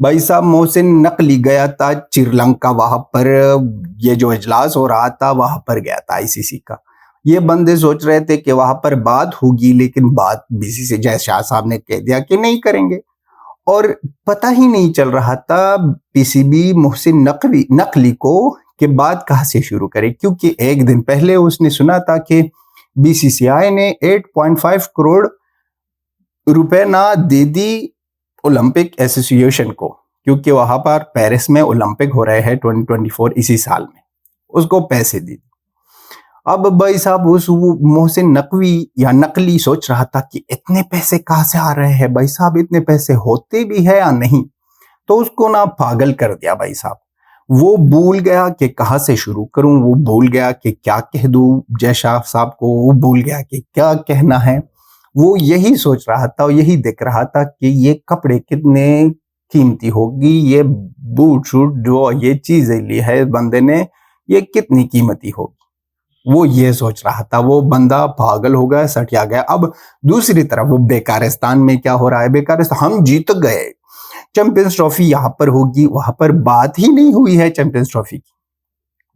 भाई साहब मोहसिन नकली गया था श्रीलंका, वहां पर ये जो इजलास हो रहा था वहां पर गया था आईसीसी का। ये बंदे सोच रहे थे कि वहां पर बात होगी, लेकिन बात बीसीसी जय शाह साहब ने कह दिया कि नहीं करेंगे। और पता ही नहीं चल रहा था पीसीबी मोहसिन नकली को कि बात कहाँ से शुरू करे, क्योंकि एक दिन पहले उसने सुना था कि बीसीसीआई ने 8.5 करोड़ रुपए ना दे दी ओलंपिक एसोसिएशन को, क्योंकि वहां पर पेरिस में ओलंपिक हो रहे हैं 2024 इसी साल में, उसको पैसे दी। अब भाई साहब उस मोहसिन नकवी या नकली सोच रहा था कि इतने पैसे कहाँ से आ रहे हैं भाई साहब, इतने पैसे होते भी है या नहीं। तो उसको ना पागल कर दिया भाई साहब। वो भूल गया कि कहाँ से शुरू करूं, वो भूल गया कि क्या कह दूं जय शाह साहब को, वो भूल गया कि क्या कहना है। वो यही सोच रहा था और यही देख रहा था कि ये कपड़े कितने कीमती होगी, ये बूट शूट जो ये चीजें ली है बंदे ने, ये कितनी कीमती होगी। वो ये सोच रहा था। वो बंदा पागल हो गया, सटिया गया। अब दूसरी तरफ वो बेकारिस्तान में क्या हो रहा है, बेकारिस्तान हम जीत गए, चैंपियंस ट्रॉफी यहां पर होगी, वहां पर बात ही नहीं हुई है चैंपियंस ट्रॉफी की।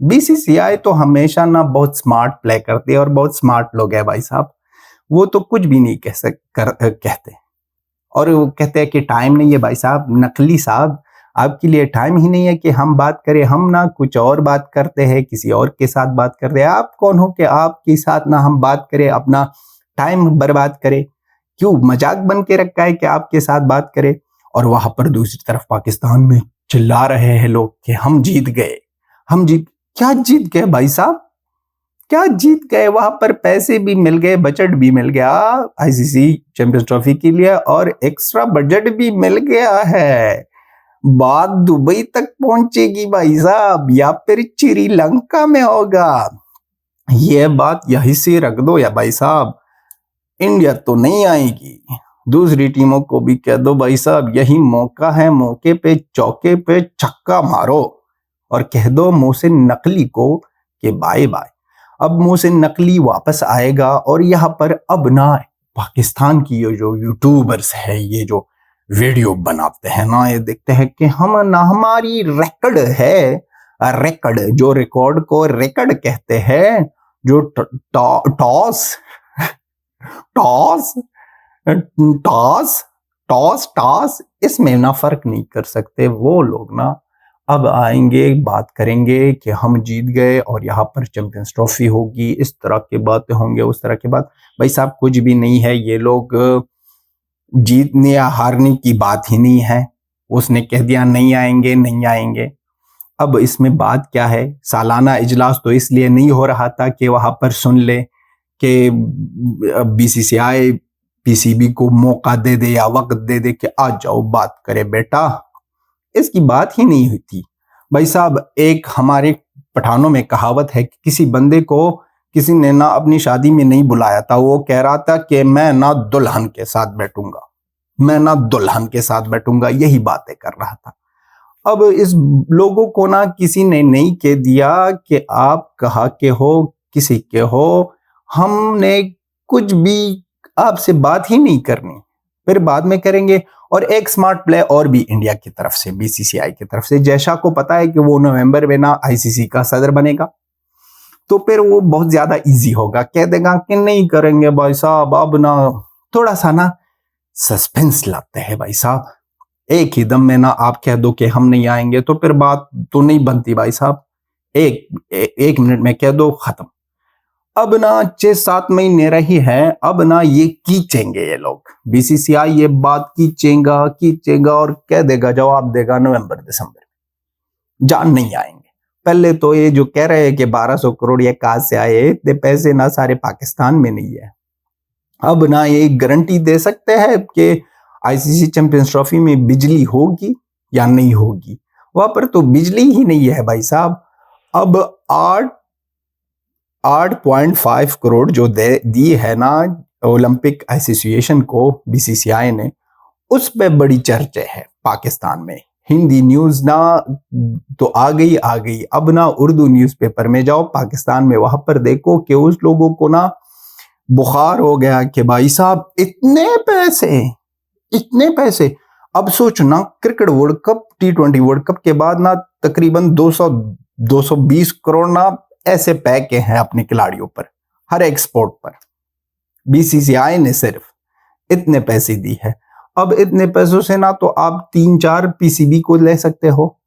बीसीसीआई तो हमेशा ना बहुत स्मार्ट प्ले करती है और बहुत स्मार्ट लोग है भाई साहब। वो तो कुछ भी नहीं कहते। और वो कहते हैं कि टाइम नहीं है भाई साहब। नकली साहब, आपके लिए टाइम ही नहीं है कि हम बात करें। हम ना कुछ और बात करते हैं, किसी और के साथ बात करते हैं। आप कौन हो कि आपके साथ ना हम बात करें, अपना टाइम बर्बाद करें? क्यों मजाक बन के रखा है कि आपके साथ बात करें? और वहां पर दूसरी तरफ पाकिस्तान में चिल्ला रहे हैं लोग कि हम जीत गए, हम जीत। क्या जीत गए भाई साहब, क्या जीत गए? वहां पर पैसे भी मिल गए, बजट भी मिल गया आईसीसी चैंपियंस ट्रॉफी के लिए, और एक्स्ट्रा बजट भी मिल गया है। बात दुबई तक पहुंचेगी भाई साहब, या फिर श्रीलंका में होगा। ये बात यहीं से रख दो या भाई साहब, इंडिया तो नहीं आएगी। दूसरी टीमों को भी कह दो भाई साहब, यही मौका है, मौके पे चौके पे छक्का मारो। और कह दो मोहसिन नकली को कि बाय बाय। अब मोहसिन नकली वापस आएगा और यहाँ पर अब ना पाकिस्तान की ये जो यूट्यूबर्स है, ये जो वीडियो बनाते हैं ना, ये देखते हैं कि हम ना, हमारी रिकॉर्ड है, रिकॉर्ड, जो रिकॉर्ड को रिकॉर्ड कहते हैं, जो toss toss toss toss toss इसमें ना फर्क नहीं कर सकते वो लोग ना। अब आएंगे, बात करेंगे कि हम जीत गए और यहाँ पर चैंपियंस ट्रॉफी होगी, इस तरह की बातें होंगे, उस तरह की बात। भाई साहब कुछ भी नहीं है। ये लोग जीतने या हारने की बात ही नहीं है। उसने कह दिया नहीं आएंगे, नहीं आएंगे। अब इसमें बात क्या है? सालाना इजलास तो इसलिए नहीं हो रहा था कि वहां पर सुन ले कि बीसीसीआई पीसीबी को मौका दे दे या वक्त दे दे कि आ जाओ बात करे बेटा। इसकी बात ही नहीं हुई थी भाई साहब। एक हमारे पठानों में कहावत है कि किसी बंदे को किसी ने ना अपनी शादी में नहीं बुलाया था। वो कह रहा था कि मैं ना दुल्हन के साथ बैठूंगा, मैं ना दुल्हन के साथ बैठूंगा, यही बातें कर रहा था। अब इस लोगों को ना किसी ने नहीं कह दिया कि आप कहाँ के हो, किसी के हो। हमने कुछ भी आपसे बात ही नहीं करनी, फिर बाद में करेंगे। और एक स्मार्ट प्ले और भी इंडिया की तरफ से, बीसीसीआई की तरफ से। जय शाह को पता है कि वो नवंबर में ना आईसीसी का सदर बनेगा, तो फिर वो बहुत ज्यादा इजी होगा, कह देगा कि नहीं करेंगे भाई साहब। अब ना थोड़ा सा ना सस्पेंस लाते हैं भाई साहब। एक ही दम में ना आप कह दो कि हम नहीं आएंगे, तो फिर बात तो नहीं बनती भाई साहब। एक मिनट में कह दो, खत्म। अब ना 6-7 महीने रही है, अब ना ये खींचेंगे ये लोग। बीसीसीआई ये बात खींचेगा और कह देगा, जवाब देगा नवंबर दिसंबर, जान नहीं आएंगे। पहले तो ये जो कह रहे हैं कि 1200 करोड़ ये कहां से आए, इतने पैसे ना सारे पाकिस्तान में नहीं है। अब ना ये गारंटी दे सकते हैं कि आईसीसी चैंपियंस ट्रॉफी में बिजली होगी या नहीं होगी। वहां पर तो बिजली ही नहीं है भाई साहब। अब 8.5 करोड़ जो दी है ना ओलंपिक एसोसिएशन को बीसीसीआई ने, उस पे बड़ी चर्चा है पाकिस्तान में। हिंदी न्यूज ना तो आ गई। अब ना उर्दू न्यूज़पेपर में जाओ पाकिस्तान में, वहां पर देखो कि उस लोगों को ना बुखार हो गया कि भाई साहब इतने पैसे, इतने पैसे। अब सोचो ना, cricket world cup, T20 world cup के बाद ना तकरीबन 220 करोड़ ना ऐसे पैके हैं अपने खिलाड़ियों पर, हर एक स्पोर्ट पर। बीसीसीआई ने सिर्फ इतने पैसे दी है। अब इतने पैसों से ना तो आप 3-4 पीसीबी को ले सकते हो।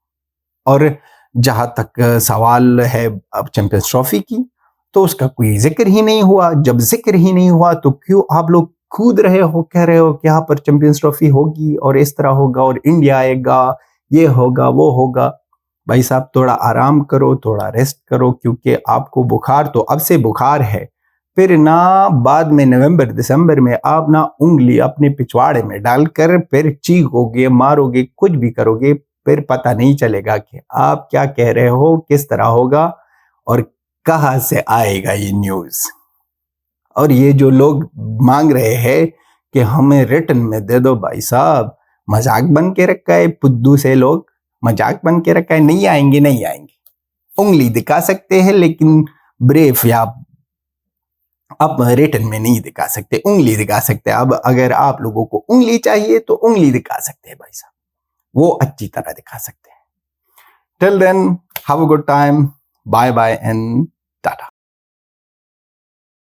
और जहां तक सवाल है अब चैंपियंस ट्रॉफी की, तो उसका कोई जिक्र ही नहीं हुआ। जब जिक्र ही नहीं हुआ तो क्यों आप लोग कूद रहे हो, कह रहे हो कि यहाँ पर चैंपियंस ट्रॉफी होगी और इस तरह होगा और इंडिया आएगा, ये होगा वो होगा। भाई साहब थोड़ा आराम करो, थोड़ा रेस्ट करो, क्योंकि आपको बुखार तो अब से बुखार है, फिर ना बाद में नवंबर दिसंबर में आप ना उंगली अपने पिछवाड़े में डालकर फिर चीखोगे, मारोगे, कुछ भी करोगे, फिर पता नहीं चलेगा कि आप क्या कह रहे हो, किस तरह होगा और कहां से आएगा ये न्यूज। और ये जो लोग मांग रहे हैं कि हमें रिटर्न में दे दो, भाई साहब मजाक बन के रखा है, पुद्दू से लोग मजाक बन के रखा है। नहीं आएंगे, नहीं आएंगे। उंगली दिखा सकते हैं लेकिन ब्रेफ या अब रिटर्न में नहीं दिखा सकते, उंगली दिखा सकते हैं। अब अगर आप लोगों को उंगली चाहिए तो उंगली दिखा सकते हैं भाई साहब, वो अच्छी तरह दिखा सकते हैं। Till then have a good time, bye bye and